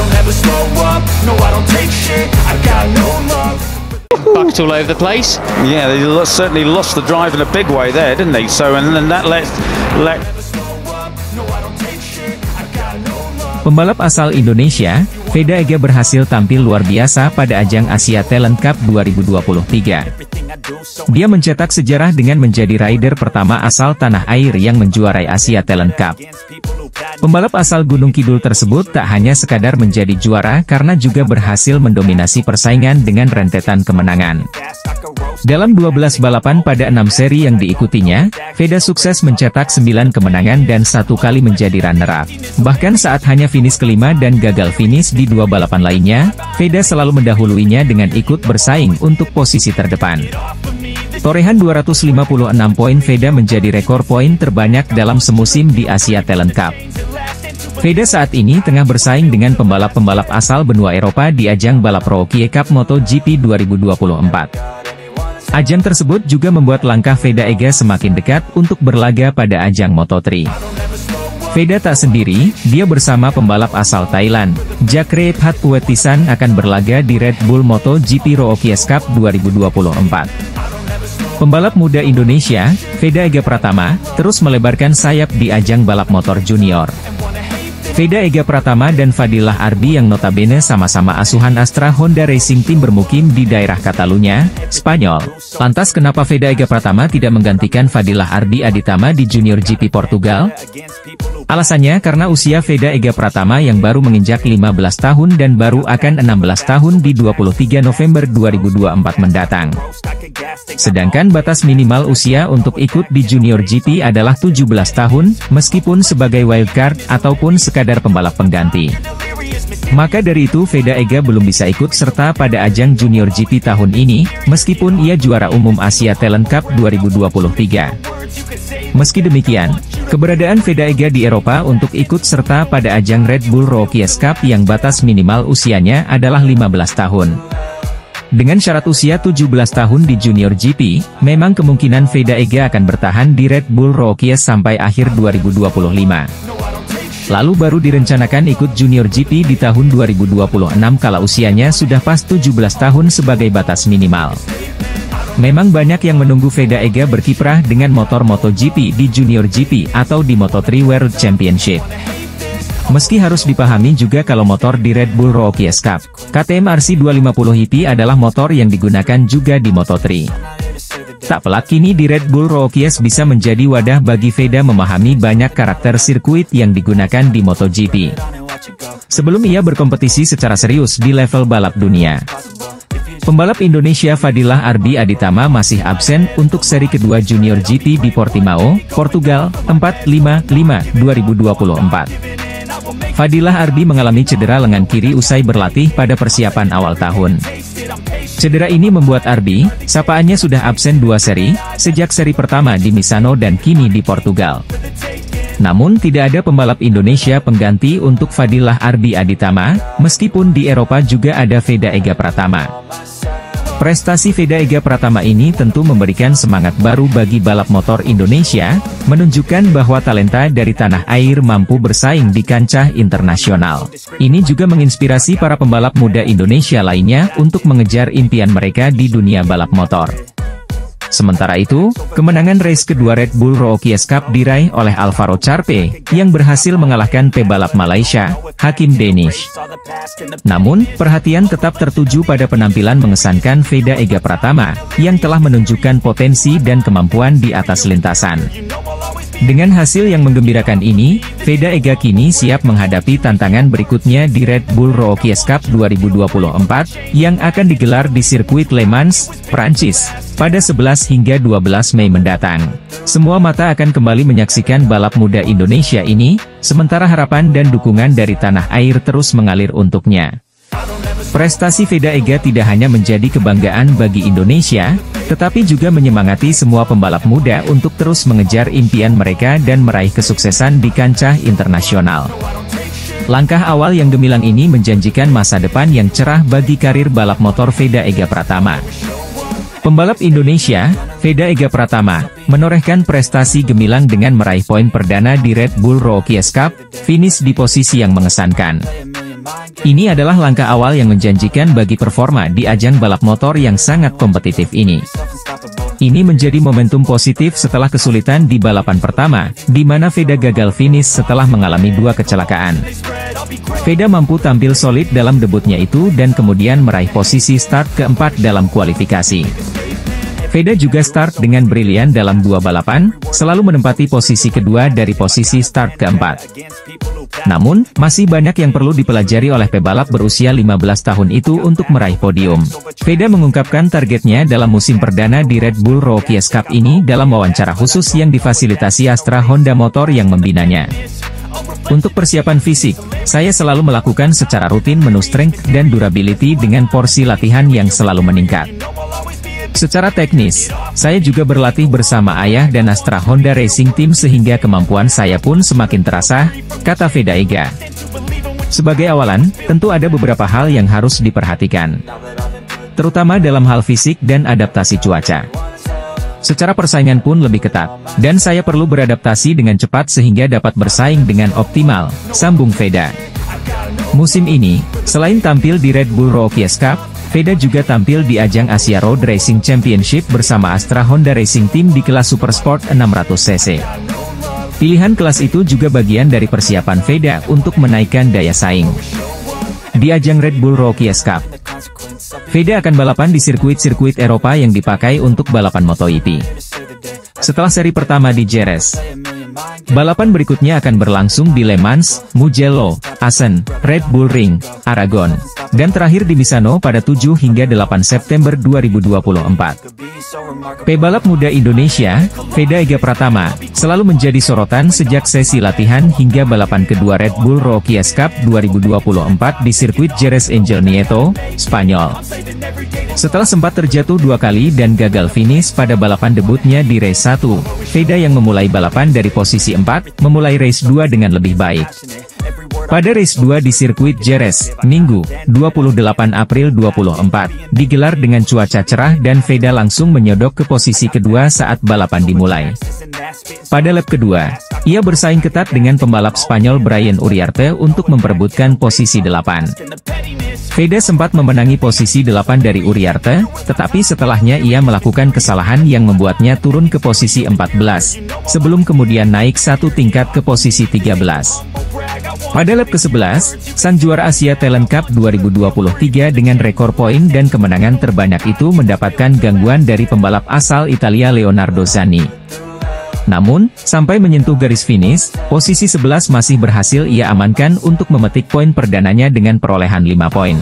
don't ever slow up, no I don't take shit, I got no love. Bucked all over the place. Yeah, they certainly lost the drive in a big way there, didn't they? So, and then that let Pembalap asal Indonesia, Veda Ega berhasil tampil luar biasa pada ajang Asia Talent Cup 2023. Dia mencetak sejarah dengan menjadi rider pertama asal tanah air yang menjuarai Asia Talent Cup. Pembalap asal Gunung Kidul tersebut tak hanya sekadar menjadi juara karena juga berhasil mendominasi persaingan dengan rentetan kemenangan. Dalam 12 balapan pada 6 seri yang diikutinya, Veda sukses mencetak 9 kemenangan dan 1 kali menjadi runner-up. Bahkan saat hanya finish kelima dan gagal finish di 2 balapan lainnya, Veda selalu mendahuluinya dengan ikut bersaing untuk posisi terdepan. Torehan 256 poin Veda menjadi rekor poin terbanyak dalam semusim di Asia Talent Cup. Veda saat ini tengah bersaing dengan pembalap-pembalap asal benua Eropa di ajang balap Rookie Cup MotoGP 2024. Ajang tersebut juga membuat langkah Veda Ega semakin dekat untuk berlaga pada ajang Moto3. Veda tak sendiri, dia bersama pembalap asal Thailand, Jakre Phatpuetisan akan berlaga di Red Bull MotoGP Rookie Cup 2024. Pembalap muda Indonesia, Veda Ega Pratama, terus melebarkan sayap di ajang balap motor junior. Veda Ega Pratama dan Fadilah Arbi yang notabene sama-sama asuhan Astra Honda Racing Team bermukim di daerah Catalunya, Spanyol. Lantas kenapa Veda Ega Pratama tidak menggantikan Fadilah Arbi Aditama di Junior GP Portugal? Alasannya karena usia Veda Ega Pratama yang baru menginjak 15 tahun dan baru akan 16 tahun di 23 November 2024 mendatang. Sedangkan batas minimal usia untuk ikut di Junior GP adalah 17 tahun, meskipun sebagai wildcard ataupun sekadar pembalap pengganti. Maka dari itu Veda Ega belum bisa ikut serta pada ajang Junior GP tahun ini, meskipun ia juara umum Asia Talent Cup 2023. Meski demikian, keberadaan Veda Ega di Eropa untuk ikut serta pada ajang Red Bull Rookie Cup yang batas minimal usianya adalah 15 tahun. Dengan syarat usia 17 tahun di Junior GP, memang kemungkinan Veda Ega akan bertahan di Red Bull Rookie sampai akhir 2025. Lalu baru direncanakan ikut Junior GP di tahun 2026 kala usianya sudah pas 17 tahun sebagai batas minimal. Memang banyak yang menunggu Veda Ega berkiprah dengan motor MotoGP di Junior GP atau di Moto3 World Championship. Meski harus dipahami juga kalau motor di Red Bull Rookie Cup, KTM RC250 adalah motor yang digunakan juga di Moto3. Tak pelak kini di Red Bull Rookie bisa menjadi wadah bagi Veda memahami banyak karakter sirkuit yang digunakan di MotoGP. Sebelum ia berkompetisi secara serius di level balap dunia. Pembalap Indonesia Fadilah Arbi Aditama masih absen untuk seri kedua Junior GP di Portimao, Portugal, 4/5/2024. Fadilah Arbi mengalami cedera lengan kiri usai berlatih pada persiapan awal tahun. Cedera ini membuat Arbi, sapaannya sudah absen 2 seri, sejak seri pertama di Misano dan kini di Portugal. Namun tidak ada pembalap Indonesia pengganti untuk Fadilah Arbi Aditama, meskipun di Eropa juga ada Veda Ega Pratama. Prestasi Veda Ega Pratama ini tentu memberikan semangat baru bagi balap motor Indonesia, menunjukkan bahwa talenta dari tanah air mampu bersaing di kancah internasional. Ini juga menginspirasi para pembalap muda Indonesia lainnya untuk mengejar impian mereka di dunia balap motor. Sementara itu, kemenangan race kedua Red Bull Rookie Cup diraih oleh Alvaro Charpe, yang berhasil mengalahkan pebalap Malaysia, Hakim Danish. Namun, perhatian tetap tertuju pada penampilan mengesankan Veda Ega Pratama, yang telah menunjukkan potensi dan kemampuan di atas lintasan. Dengan hasil yang menggembirakan ini, Veda Ega kini siap menghadapi tantangan berikutnya di Red Bull Rookie Cup 2024, yang akan digelar di sirkuit Le Mans, Prancis, pada 11 hingga 12 Mei mendatang. Semua mata akan kembali menyaksikan balap muda Indonesia ini, sementara harapan dan dukungan dari tanah air terus mengalir untuknya. Prestasi Veda Ega tidak hanya menjadi kebanggaan bagi Indonesia, tetapi juga menyemangati semua pembalap muda untuk terus mengejar impian mereka dan meraih kesuksesan di kancah internasional. Langkah awal yang gemilang ini menjanjikan masa depan yang cerah bagi karir balap motor Veda Ega Pratama. Pembalap Indonesia, Veda Ega Pratama, menorehkan prestasi gemilang dengan meraih poin perdana di Red Bull Rookie Cup, finish di posisi yang mengesankan. Ini adalah langkah awal yang menjanjikan bagi performa di ajang balap motor yang sangat kompetitif ini. Ini menjadi momentum positif setelah kesulitan di balapan pertama, di mana Veda gagal finish setelah mengalami 2 kecelakaan. Veda mampu tampil solid dalam debutnya itu dan kemudian meraih posisi start keempat dalam kualifikasi. Veda juga start dengan brilian dalam 2 balapan, selalu menempati posisi kedua dari posisi start keempat. Namun, masih banyak yang perlu dipelajari oleh pebalap berusia 15 tahun itu untuk meraih podium. Veda mengungkapkan targetnya dalam musim perdana di Red Bull Rookies Cup ini dalam wawancara khusus yang difasilitasi Astra Honda Motor yang membinanya. Untuk persiapan fisik, saya selalu melakukan secara rutin menu strength dan durability dengan porsi latihan yang selalu meningkat. Secara teknis, saya juga berlatih bersama ayah dan Astra Honda Racing Team sehingga kemampuan saya pun semakin terasa, kata Veda Ega. Sebagai awalan, tentu ada beberapa hal yang harus diperhatikan, terutama dalam hal fisik dan adaptasi cuaca. Secara persaingan pun lebih ketat, dan saya perlu beradaptasi dengan cepat sehingga dapat bersaing dengan optimal, sambung Veda. Musim ini, selain tampil di Red Bull Rookies Cup, Veda juga tampil di ajang Asia Road Racing Championship bersama Astra Honda Racing Team di kelas Supersport 600cc. Pilihan kelas itu juga bagian dari persiapan Veda untuk menaikkan daya saing. Di ajang Red Bull Rookies Cup, Veda akan balapan di sirkuit-sirkuit Eropa yang dipakai untuk balapan MotoGP. Setelah seri pertama di Jerez, balapan berikutnya akan berlangsung di Le Mans, Mugello, Assen, Red Bull Ring, Aragon, dan terakhir di Misano pada 7 hingga 8 September 2024. Pebalap muda Indonesia, Veda Ega Pratama, selalu menjadi sorotan sejak sesi latihan hingga balapan kedua Red Bull Rookies Cup 2024 di sirkuit Jerez Angel Nieto, Spanyol. Setelah sempat terjatuh 2 kali dan gagal finish pada balapan debutnya di race 1, Veda yang memulai balapan dari posisi 4, memulai race 2 dengan lebih baik. Pada race 2 di sirkuit Jerez, Minggu, 28 April 24, digelar dengan cuaca cerah dan Veda langsung menyodok ke posisi kedua saat balapan dimulai. Pada lap kedua, ia bersaing ketat dengan pembalap Spanyol Brian Uriarte untuk memperebutkan posisi 8. Veda sempat memenangi posisi 8 dari Uriarte, tetapi setelahnya ia melakukan kesalahan yang membuatnya turun ke posisi 14, sebelum kemudian naik 1 tingkat ke posisi 13. Pada lap ke-11, sang juara Asia Talent Cup 2023 dengan rekor poin dan kemenangan terbanyak itu mendapatkan gangguan dari pembalap asal Italia Leonardo Zanni. Namun, sampai menyentuh garis finish, posisi 11 masih berhasil ia amankan untuk memetik poin perdananya dengan perolehan 5 poin.